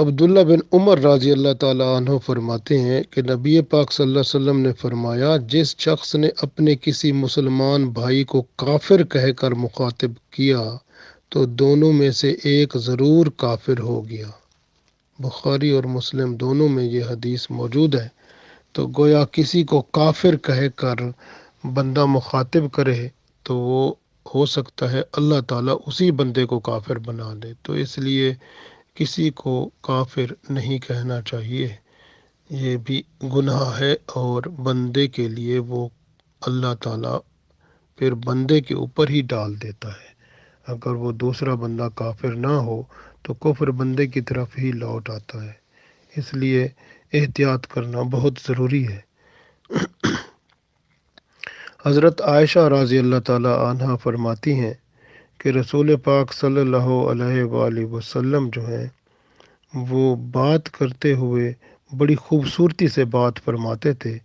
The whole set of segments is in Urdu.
عبداللہ بن عمر رضی اللہ تعالیٰ عنہ فرماتے ہیں کہ نبی پاک صلی اللہ علیہ وسلم نے فرمایا، جس شخص نے اپنے کسی مسلمان بھائی کو کافر کہہ کر مخاطب کیا تو دونوں میں سے ایک ضرور کافر ہو گیا۔ بخاری اور مسلم دونوں میں یہ حدیث موجود ہے۔ تو گویا کسی کو کافر کہہ کر بندہ مخاطب کرے تو وہ ہو سکتا ہے اللہ تعالیٰ اسی بندے کو کافر بنا دے، تو اس لیے کسی کو کافر نہیں کہنا چاہیے، یہ بھی گناہ ہے، اور بندے کے لیے وہ اللہ تعالیٰ پھر بندے کے اوپر ہی ڈال دیتا ہے۔ اگر وہ دوسرا بندہ کافر نہ ہو تو کفر بندے کی طرف ہی لوٹ آتا ہے، اس لیے احتیاط کرنا بہت ضروری ہے۔ حضرت عائشہ رضی اللہ تعالیٰ عنہا فرماتی ہیں کہ رسول پاک صلی اللہ علیہ وآلہ وسلم جو ہیں وہ بات کرتے ہوئے بڑی خوبصورتی سے بات فرماتے تھے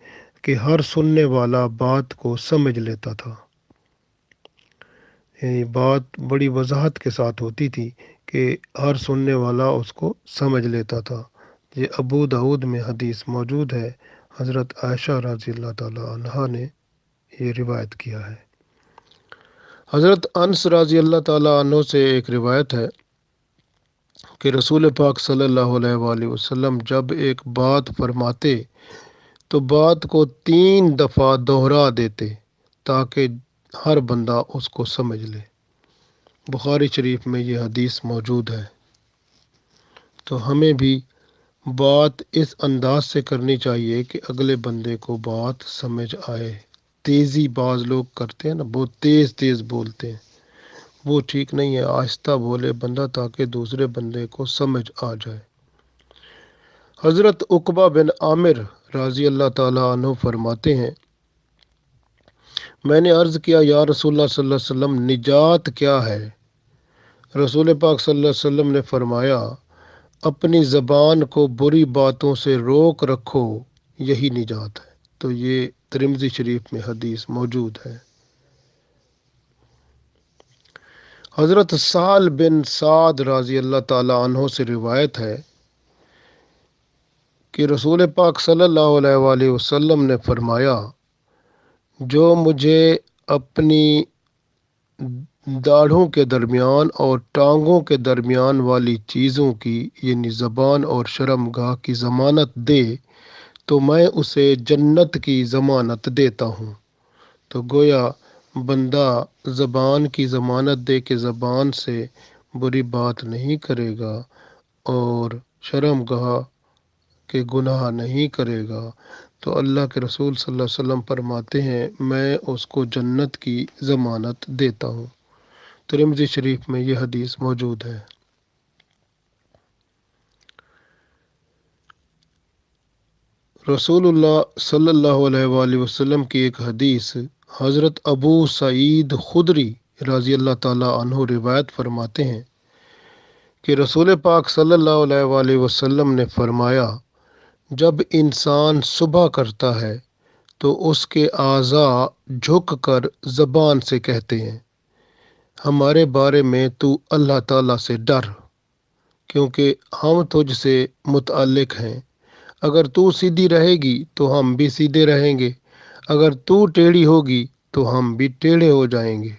کہ ہر سننے والا بات کو سمجھ لیتا تھا، یعنی بات بڑی وضاحت کے ساتھ ہوتی تھی کہ ہر سننے والا اس کو سمجھ لیتا تھا۔ یہ ابو داؤد میں حدیث موجود ہے، حضرت عائشہ رضی اللہ تعالیٰ عنہا نے یہ روایت کیا ہے۔ حضرت انس رضی اللہ تعالیٰ عنہ سے ایک روایت ہے کہ رسول پاک صلی اللہ علیہ وآلہ وسلم جب ایک بات فرماتے تو بات کو 3 دفعہ دہرا دیتے تاکہ ہر بندہ اس کو سمجھ لے۔ بخاری شریف میں یہ حدیث موجود ہے۔ تو ہمیں بھی بات اس انداز سے کرنی چاہیے کہ اگلے بندے کو بات سمجھ آئے۔ تیزی بعض لوگ کرتے ہیں نا، بہت تیز تیز بولتے ہیں، وہ ٹھیک نہیں ہے۔ آہستہ بولے بندہ تاکہ دوسرے بندے کو سمجھ آ جائے۔ حضرت عقبہ بن عامر رضی اللہ تعالیٰ عنہ فرماتے ہیں، میں نے عرض کیا یا رسول اللہ صلی اللہ علیہ وسلم، نجات کیا ہے؟ رسول پاک صلی اللہ علیہ وسلم نے فرمایا، اپنی زبان کو بری باتوں سے روک رکھو، یہی نجات ہے۔ تو یہ ترمذی شریف میں حدیث موجود ہے۔ حضرت سہل بن سعد رضی اللہ تعالیٰ عنہ سے روایت ہے کہ رسول پاک صلی اللہ علیہ وآلہ وسلم نے فرمایا، جو مجھے اپنی داڑھوں کے درمیان اور ٹانگوں کے درمیان والی چیزوں کی یعنی زبان اور شرم گاہ کی ضمانت دے تو میں اسے جنت کی ضمانت دیتا ہوں۔ تو گویا بندہ زبان کی ضمانت دے کے زبان سے بری بات نہیں کرے گا اور شرم گاہ کہ گناہ نہیں کرے گا تو اللہ کے رسول صلی اللہ علیہ وسلم فرماتے ہیں میں اس کو جنت کی ضمانت دیتا ہوں۔ ترمذی شریف میں یہ حدیث موجود ہے۔ رسول اللہ صلی اللہ علیہ وآلہ وسلم کی ایک حدیث حضرت ابو سعید خدری رضی اللہ تعالیٰ عنہ روایت فرماتے ہیں کہ رسول پاک صلی اللہ علیہ وآلہ وسلم نے فرمایا، جب انسان صبح کرتا ہے تو اس کے اعضاء جھک کر زبان سے کہتے ہیں، ہمارے بارے میں تو اللہ تعالیٰ سے ڈر، کیونکہ ہم تجھ سے متعلق ہیں۔ اگر تو سیدھی رہے گی تو ہم بھی سیدھے رہیں گے، اگر تو ٹیڑھی ہوگی تو ہم بھی ٹیڑھے ہو جائیں گے۔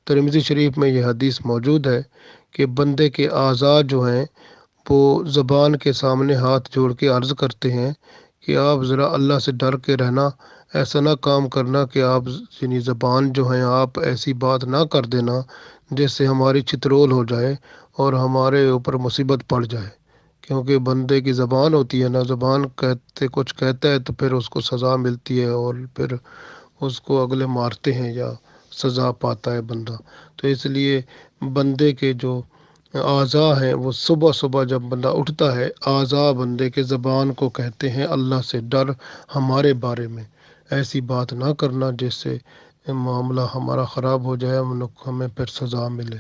ترمذی شریف میں یہ حدیث موجود ہے کہ بندے کے اعضاء جو ہیں وہ زبان کے سامنے ہاتھ جوڑ کے عرض کرتے ہیں کہ آپ ذرا اللہ سے ڈر کے رہنا، ایسا نہ کام کرنا کہ آپ یعنی زبان جو ہیں آپ ایسی بات نہ کر دینا جس سے ہماری چترول ہو جائے اور ہمارے اوپر مصیبت پڑ جائے، کیونکہ بندے کی زبان ہوتی ہے نا، زبان کہتے کچھ کہتا ہے تو پھر اس کو سزا ملتی ہے اور پھر اس کو اگلے مارتے ہیں یا سزا پاتا ہے بندہ۔ تو اس لیے بندے کے جو اعضاء ہیں وہ صبح صبح جب بندہ اٹھتا ہے اعضاء بندے کے زبان کو کہتے ہیں اللہ سے ڈر، ہمارے بارے میں ایسی بات نہ کرنا جس سے معاملہ ہمارا خراب ہو جائے، ہمیں پھر سزا ملے۔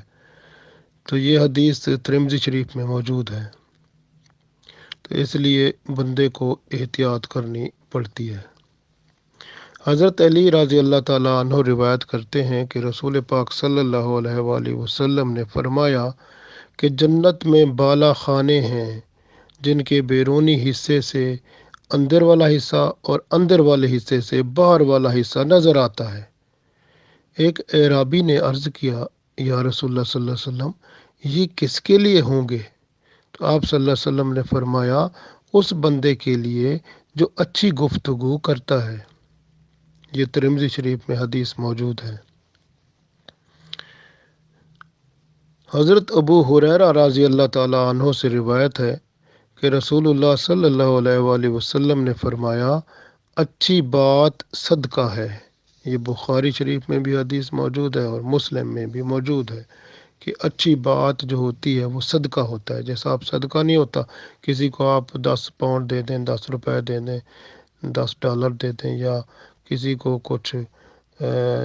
تو یہ حدیث ترمذی شریف میں موجود ہے، تو اس لیے بندے کو احتیاط کرنی پڑتی ہے۔ حضرت علی رضی اللہ تعالیٰ عنہ روایت کرتے ہیں کہ رسول پاک صلی اللہ علیہ وآلہ وسلم نے فرمایا کہ جنت میں بالا خانے ہیں جن کے بیرونی حصے سے اندر والا حصہ اور اندر والے حصے سے باہر والا حصہ نظر آتا ہے۔ ایک اعرابی نے عرض کیا، یا رسول اللہ صلی اللہ علیہ وسلم، یہ کس کے لیے ہوں گے؟ تو آپ صلی اللہ علیہ وسلم نے فرمایا، اس بندے کے لیے جو اچھی گفتگو کرتا ہے۔ یہ ترمذی شریف میں حدیث موجود ہے۔ حضرت ابو ہریرہ رضی اللہ تعالیٰ عنہ سے روایت ہے کہ رسول اللہ صلی اللہ علیہ وآلہ وسلم نے فرمایا، اچھی بات صدقہ ہے۔ یہ بخاری شریف میں بھی حدیث موجود ہے اور مسلم میں بھی موجود ہے کہ اچھی بات جو ہوتی ہے وہ صدقہ ہوتا ہے۔ جیسا آپ صدقہ نہیں ہوتا، کسی کو آپ 10 پاؤنڈ دے دیں، 10 روپے دے دیں، $10 دے دیں، یا کسی کو کچھ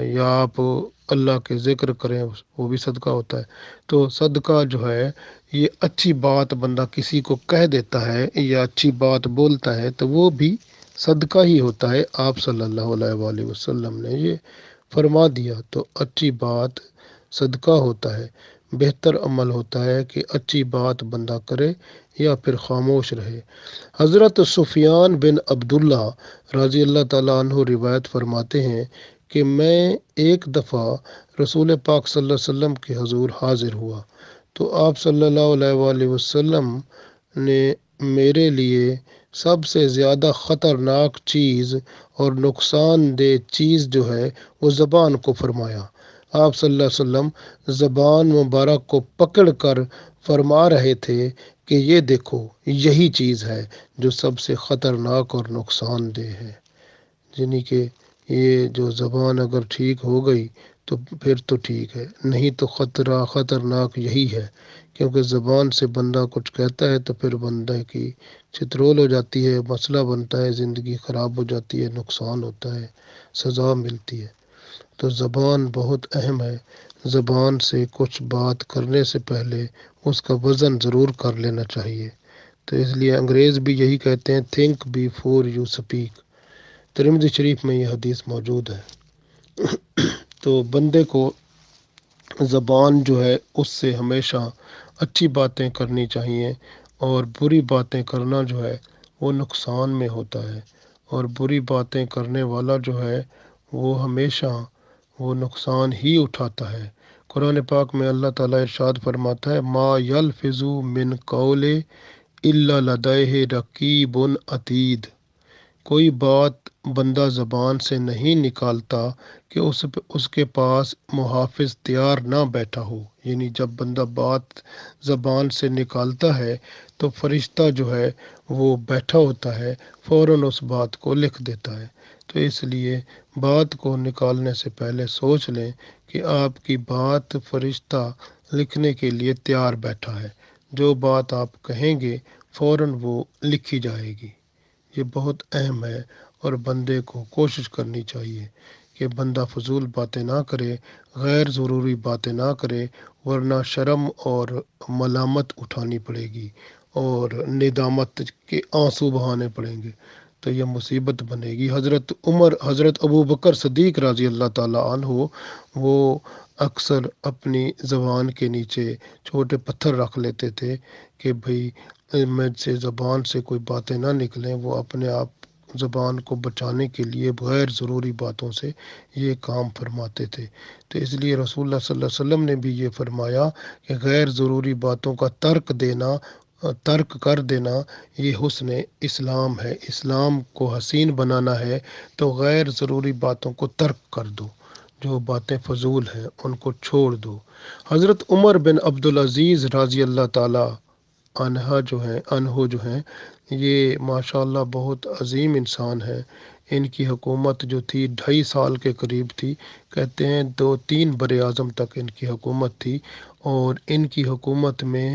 یا آپ اللہ کے ذکر کریں، وہ بھی صدقہ ہوتا ہے۔ تو صدقہ جو ہے، یہ اچھی بات بندہ کسی کو کہہ دیتا ہے یا اچھی بات بولتا ہے تو وہ بھی صدقہ ہی ہوتا ہے۔ آپ صلی اللہ علیہ وآلہ وسلم نے یہ فرما دیا۔ تو اچھی بات صدقہ ہوتا ہے۔ بہتر عمل ہوتا ہے کہ اچھی بات بندہ کرے یا پھر خاموش رہے۔ حضرت سفیان بن عبداللہ رضی اللہ تعالیٰ عنہ روایت فرماتے ہیں کہ میں ایک دفعہ رسول پاک صلی اللہ علیہ وسلم کے حضور حاضر ہوا تو آپ صلی اللہ علیہ وآلہ وسلم نے میرے لیے سب سے زیادہ خطرناک چیز اور نقصان دہ چیز جو ہے وہ زبان کو فرمایا۔ آپ صلی اللہ علیہ وسلم زبان مبارک کو پکڑ کر فرما رہے تھے کہ یہ دیکھو، یہی چیز ہے جو سب سے خطرناک اور نقصان دہ ہے۔ یعنی کہ یہ جو زبان اگر ٹھیک ہو گئی تو پھر تو ٹھیک ہے، نہیں تو خطرناک یہی ہے، کیونکہ زبان سے بندہ کچھ کہتا ہے تو پھر بندے کی چترول ہو جاتی ہے، مسئلہ بنتا ہے، زندگی خراب ہو جاتی ہے، نقصان ہوتا ہے، سزا ملتی ہے۔ تو زبان بہت اہم ہے۔ زبان سے کچھ بات کرنے سے پہلے اس کا وزن ضرور کر لینا چاہیے۔ تو اس لیے انگریز بھی یہی کہتے ہیں، تھنک بیفور یو سپیک۔ ترمذی شریف میں یہ حدیث موجود ہے۔ تو بندے کو زبان جو ہے اس سے ہمیشہ اچھی باتیں کرنی چاہیے، اور بری باتیں کرنا جو ہے وہ نقصان میں ہوتا ہے، اور بری باتیں کرنے والا جو ہے وہ ہمیشہ وہ نقصان ہی اٹھاتا ہے۔ قرآن پاک میں اللہ تعالیٰ ارشاد فرماتا ہے، ما یلفظ من قول الا لدیہ رقیب عتید۔ کوئی بات بندہ زبان سے نہیں نکالتا کہ اس کے پاس محافظ تیار نہ بیٹھا ہو۔ یعنی جب بندہ بات زبان سے نکالتا ہے تو فرشتہ جو ہے وہ بیٹھا ہوتا ہے، فوراً اس بات کو لکھ دیتا ہے۔ تو اس لیے بات کو نکالنے سے پہلے سوچ لیں کہ آپ کی بات فرشتہ لکھنے کے لیے تیار بیٹھا ہے۔ جو بات آپ کہیں گے فوراً وہ لکھی جائے گی۔ یہ بہت اہم ہے، اور بندے کو کوشش کرنی چاہیے کہ بندہ فضول باتیں نہ کرے، غیر ضروری باتیں نہ کرے، ورنہ شرم اور ملامت اٹھانی پڑے گی اور ندامت کے آنسو بہانے پڑیں گے، تو یہ مصیبت بنے گی۔ حضرت ابو بکر صدیق رضی اللہ تعالیٰ عنہ وہ اکثر اپنی زبان کے نیچے چھوٹے پتھر رکھ لیتے تھے کہ بھئی مجھ سے زبان سے کوئی باتیں نہ نکلیں۔ وہ اپنے آپ زبان کو بچانے کے لیے غیر ضروری باتوں سے یہ کام فرماتے تھے۔ تو اس لیے رسول اللہ صلی اللہ علیہ وسلم نے بھی یہ فرمایا کہ غیر ضروری باتوں کا ترک کر دینا یہ حسن اسلام ہے۔ اسلام کو حسین بنانا ہے تو غیر ضروری باتوں کو ترک کر دو، جو باتیں فضول ہیں ان کو چھوڑ دو۔ حضرت عمر بن عبدالعزیز رضی اللہ تعالیٰ عنہ جو ہیں یہ ماشاءاللہ بہت عظیم انسان ہیں۔ ان کی حکومت جو تھی 2.5 سال کے قریب تھی، کہتے ہیں 2-3 براعظم تک ان کی حکومت تھی، اور ان کی حکومت میں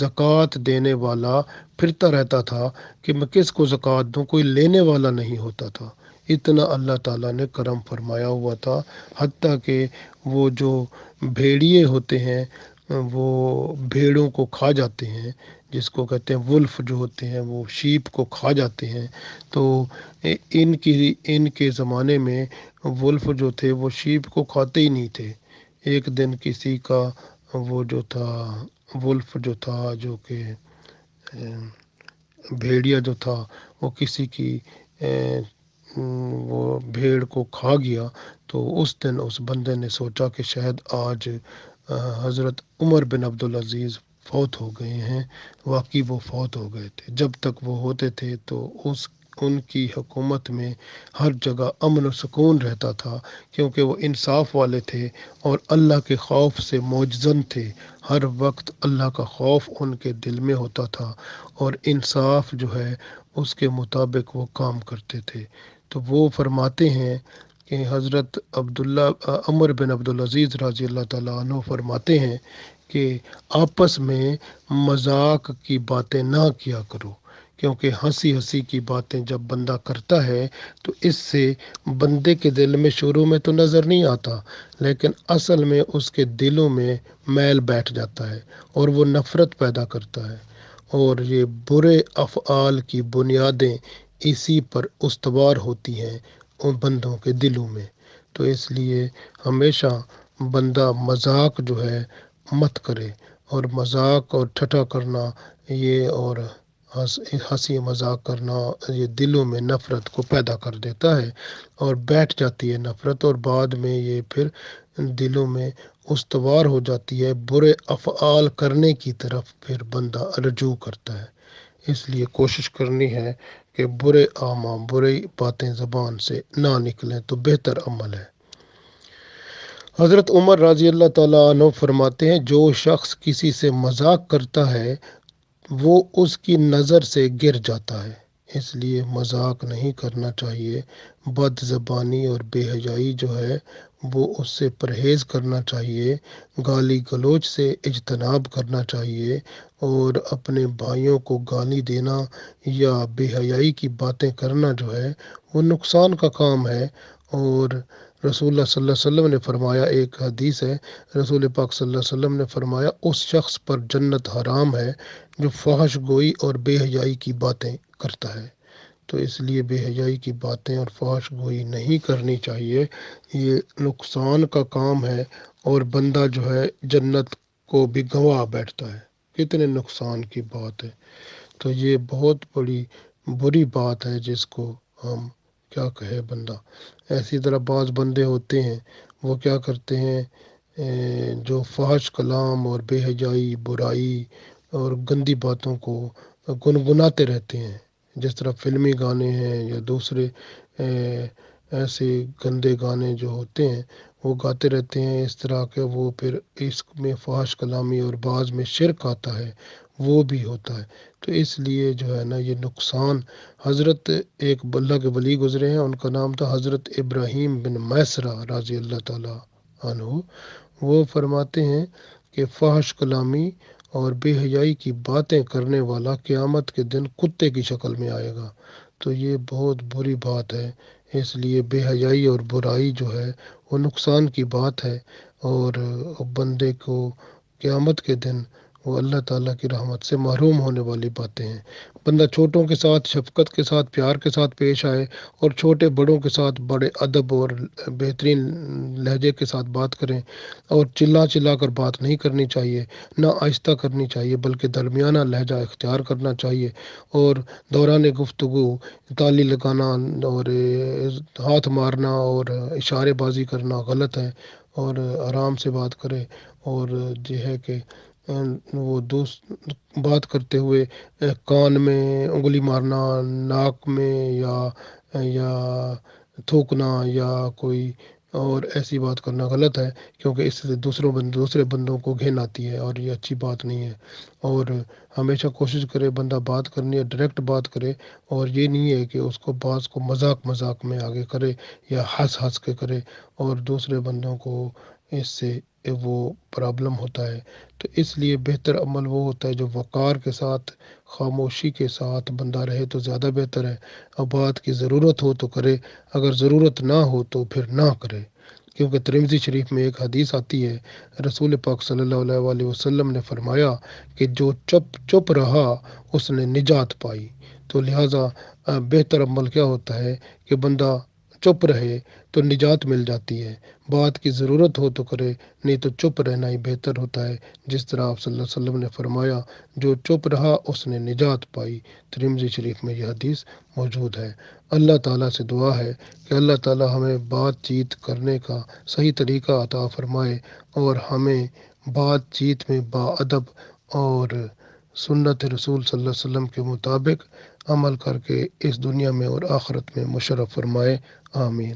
زکوٰۃ دینے والا پھرتا رہتا تھا کہ میں کس کو زکوٰۃ دوں، کوئی لینے والا نہیں ہوتا تھا۔ اتنا اللہ تعالیٰ نے کرم فرمایا ہوا تھا، حتیٰ کہ وہ جو بھیڑیے ہوتے ہیں وہ بھیڑوں کو کھا جاتے ہیں، جس کو کہتے ہیں ولف جو ہوتے ہیں، وہ شیپ کو کھا جاتے ہیں۔ تو ان کے زمانے میں ولف جو تھے وہ شیپ کو کھاتے ہی نہیں تھے۔ ایک دن کسی کا وہ جو تھا ولف جو تھا جو کہ بھیڑیا جو تھا وہ کسی کی وہ بھیڑ کو کھا گیا، تو اس دن اس بندے نے سوچا کہ شاید آج حضرت عمر بن عبدالعزیز فوت ہو گئے ہیں۔ واقعی وہ فوت ہو گئے تھے۔ جب تک وہ ہوتے تھے تو ان کی حکومت میں ہر جگہ امن و سکون رہتا تھا، کیونکہ وہ انصاف والے تھے اور اللہ کے خوف سے موجزن تھے۔ ہر وقت اللہ کا خوف ان کے دل میں ہوتا تھا اور انصاف جو ہے اس کے مطابق وہ کام کرتے تھے۔ تو وہ فرماتے ہیں کہ حضرت عمر بن عبدالعزیز رضی اللہ تعالیٰ عنہ فرماتے ہیں کہ آپس میں مذاق کی باتیں نہ کیا کرو، کیونکہ ہنسی کی باتیں جب بندہ کرتا ہے تو اس سے بندے کے دل میں شروع میں تو نظر نہیں آتا، لیکن اصل میں اس کے دلوں میں میل بیٹھ جاتا ہے اور وہ نفرت پیدا کرتا ہے، اور یہ برے افعال کی بنیادیں اسی پر استوار ہوتی ہیں ان بندوں کے دلوں میں۔ تو اس لیے ہمیشہ بندہ مذاق جو ہے مت کرے، اور مذاق اور ٹھٹھا کرنا یہ اور ہنسی مذاق کرنا یہ دلوں میں نفرت کو پیدا کر دیتا ہے اور بیٹھ جاتی ہے نفرت، اور بعد میں یہ پھر دلوں میں استوار ہو جاتی ہے، برے افعال کرنے کی طرف پھر بندہ رجوع کرتا ہے۔ اس لیے کوشش کرنی ہے کہ برے اعمال، برے باتیں زبان سے نہ نکلیں تو بہتر عمل ہے۔ حضرت عمر رضی اللہ تعالیٰ عنہ فرماتے ہیں جو شخص کسی سے مذاق کرتا ہے وہ اس کی نظر سے گر جاتا ہے، اس لیے مذاق نہیں کرنا چاہیے۔ بد زبانی اور بے حیائی جو ہے وہ اس سے پرہیز کرنا چاہیے، گالی گلوچ سے اجتناب کرنا چاہیے، اور اپنے بھائیوں کو گالی دینا یا بے حیائی کی باتیں کرنا جو ہے وہ نقصان کا کام ہے۔ اور رسول اللہ صلی اللہ علیہ وسلم نے فرمایا، ایک حدیث ہے، رسول پاک صلی اللہ علیہ وسلم نے فرمایا اس شخص پر جنت حرام ہے جو فحش گوئی اور بے حیائی کی باتیں کرتا ہے۔ تو اس لیے بے حیائی کی باتیں اور فحش گوئی نہیں کرنی چاہیے، یہ نقصان کا کام ہے، اور بندہ جو ہے جنت کو بھی گنوا بیٹھتا ہے۔ کتنے نقصان کی بات ہے۔ تو یہ بہت بری بات ہے جس کو ہم کیا کہے بندہ۔ ایسی طرح بعض بندے ہوتے ہیں وہ کیا کرتے ہیں، جو فحش کلام اور بے حیائی، برائی اور گندی باتوں کو گنگناتے رہتے ہیں، جس طرح فلمی گانے ہیں یا دوسرے ایسے گندے گانے جو ہوتے ہیں وہ گاتے رہتے ہیں اس طرح کے، وہ پھر اس میں فحش کلامی اور بعض میں شرک آتا ہے، وہ بھی ہوتا ہے۔ تو اس لیے جو ہے نا یہ نقصان، حضرت ایک اللہ کے ولی گزرے ہیں، ان کا نام تھا حضرت ابراہیم بن میسرہ رضی اللہ تعالیٰ عنہ۔ وہ فرماتے ہیں کہ فحش کلامی اور بے حیائی کی باتیں کرنے والا قیامت کے دن کتے کی شکل میں آئے گا۔ تو یہ بہت بری بات ہے۔ اس لیے بے حیائی اور برائی جو ہے وہ نقصان کی بات ہے، اور بندے کو قیامت کے دن وہ اللہ تعالیٰ کی رحمت سے محروم ہونے والی باتیں ہیں۔ بندہ چھوٹوں کے ساتھ شفقت کے ساتھ، پیار کے ساتھ پیش آئے، اور چھوٹے بڑوں کے ساتھ بڑے ادب اور بہترین لہجے کے ساتھ بات کریں، اور چلا کر بات نہیں کرنی چاہیے، نہ آہستہ کرنی چاہیے بلکہ درمیانہ لہجہ اختیار کرنا چاہیے، اور دوران گفتگو تالی لگانا اور ہاتھ مارنا اور اشارے بازی کرنا غلط ہے، اور آرام سے بات کرے، اور یہ ہے کہ وہ بات کرتے ہوئے کان میں انگلی مارنا، ناک میں یا تھوکنا یا کوئی اور ایسی بات کرنا غلط ہے، کیونکہ اس سے دوسرے بندوں کو گھن آتی ہے اور یہ اچھی بات نہیں ہے۔ اور ہمیشہ کوشش کرے بندہ بات کرنی ہے ڈائریکٹ بات کرے، اور یہ نہیں ہے کہ اس کو بعض کو مذاق میں آگے کرے یا ہنس کے کرے، اور دوسرے بندوں کو اس سے وہ پرابلم ہوتا ہے۔ تو اس لیے بہتر عمل وہ ہوتا ہے جو وقار کے ساتھ، خاموشی کے ساتھ بندہ رہے تو زیادہ بہتر ہے۔ اب بات کی ضرورت ہو تو کرے، اگر ضرورت نہ ہو تو پھر نہ کرے، کیونکہ ترمذی شریف میں ایک حدیث آتی ہے، رسول پاک صلی اللہ علیہ وسلم نے فرمایا کہ جو چپ رہا اس نے نجات پائی۔ تو لہٰذا بہتر عمل کیا ہوتا ہے کہ بندہ چپ رہے تو نجات مل جاتی ہے، بات کی ضرورت ہو تو کرے، نہیں تو چپ رہنا ہی بہتر ہوتا ہے۔ جس طرح آپ صلی اللہ علیہ وسلم نے فرمایا، جو چپ رہا اس نے نجات پائی۔ ترمذی شریف میں یہ حدیث موجود ہے۔ اللہ تعالیٰ سے دعا ہے کہ اللہ تعالیٰ ہمیں بات چیت کرنے کا صحیح طریقہ عطا فرمائے اور ہمیں بات چیت میں باادب اور سنت رسول صلی اللہ علیہ وسلم کے مطابق عمل کر کے اس دنیا میں اور آخرت میں مشرف فرمائے۔ آمین۔